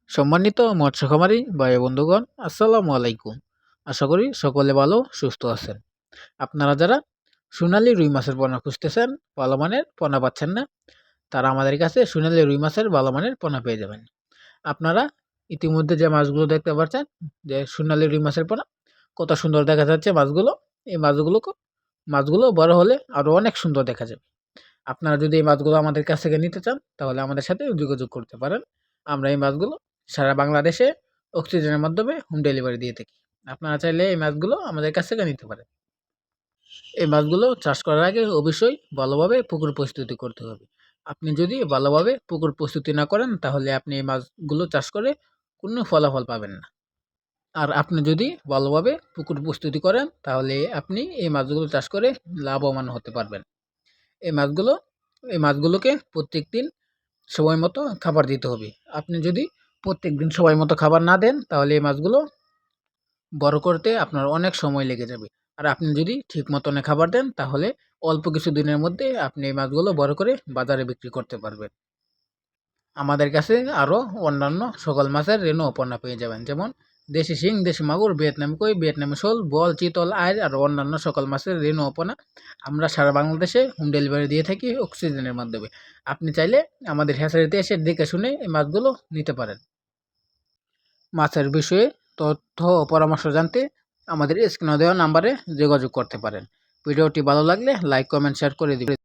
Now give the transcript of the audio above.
সম্মানিত মৎস্য খামারি ভাই বন্ধুগণ, আসসালামু আলাইকুম। আশা করি সকলে ভালো সুস্থ আছেন। আপনারা যারা সোনালী রুই মাছের পোনা খুঁজতেছেন, ভালো মানের পোনা পাচ্ছেন না, তারা আমাদের কাছে সোনালী রুই মাছের ভালো মানের পোনা পেয়ে যাবেন। আপনারা ইতিমধ্যে যে মাছগুলো দেখতে পাচ্ছেন, যে সোনালী রুই মাছের পোনা, কত সুন্দর দেখা যাচ্ছে মাছগুলো। এই মাছগুলো বড় হলে আরো অনেক সুন্দর দেখা যাবে। আপনারা যদি এই মাছগুলো আমাদের কাছ থেকে নিতে চান, তাহলে আমাদের সাথে যোগাযোগ করতে পারেন। আমরা এই মাছগুলো সারা বাংলাদেশে অক্সিজেনের মাধ্যমে হোম ডেলিভারি দিয়ে থাকি। আপনারা চাইলে এই মাছগুলো আমাদের কাছ থেকে নিতে পারেন। এই মাছগুলো চাষ করার আগে অবশ্যই ভালোভাবে পুকুর প্রস্তুতি করতে হবে। আপনি যদি ভালোভাবে পুকুর প্রস্তুতি না করেন, তাহলে আপনি এই মাছগুলো চাষ করে কোনো ফলাফল পাবেন না। আর আপনি যদি ভালোভাবে পুকুর প্রস্তুতি করেন, তাহলে আপনি এই মাছগুলো চাষ করে লাভবান হতে পারবেন। এই মাছগুলো এই মাছগুলোকে প্রত্যেকদিন সময় মতো খাবার দিতে হবে। আপনি যদি প্রত্যেকদিন সময় মতো খাবার না দেন, তাহলে এই মাছগুলো বড় করতে আপনার অনেক সময় লেগে যাবে। আর আপনি যদি ঠিক মতন খাবার দেন, তাহলে অল্প কিছু দিনের মধ্যে আপনি এই মাছগুলো বড় করে বাজারে বিক্রি করতে পারবেন। আমাদের কাছে আরও অন্যান্য সকল মাছের রেণু পণ্য পেয়ে যাবেন, যেমন দেশি শিং, দেশি মাগুর, ভিয়েতনামি কই, ভিয়েতনামি শোল, বোয়াল, চিতল, আইড় আর অন্যান্য সকল মাছের রেণু পোনা আমরা সারা বাংলাদেশে হোম ডেলিভারি দিয়ে থাকি অক্সিজেনের মাধ্যমে। আপনি চাইলে আমাদের হ্যাচারিতে এসে দেখে শুনে এই মাছগুলো নিতে পারেন। মাছের বিষয়ে তথ্য ও পরামর্শ জানতে আমাদের স্ক্রিনে দেওয়া নাম্বারে যোগাযোগ করতে পারেন। ভিডিওটি ভালো লাগলে লাইক, কমেন্ট, শেয়ার করে দিবেন।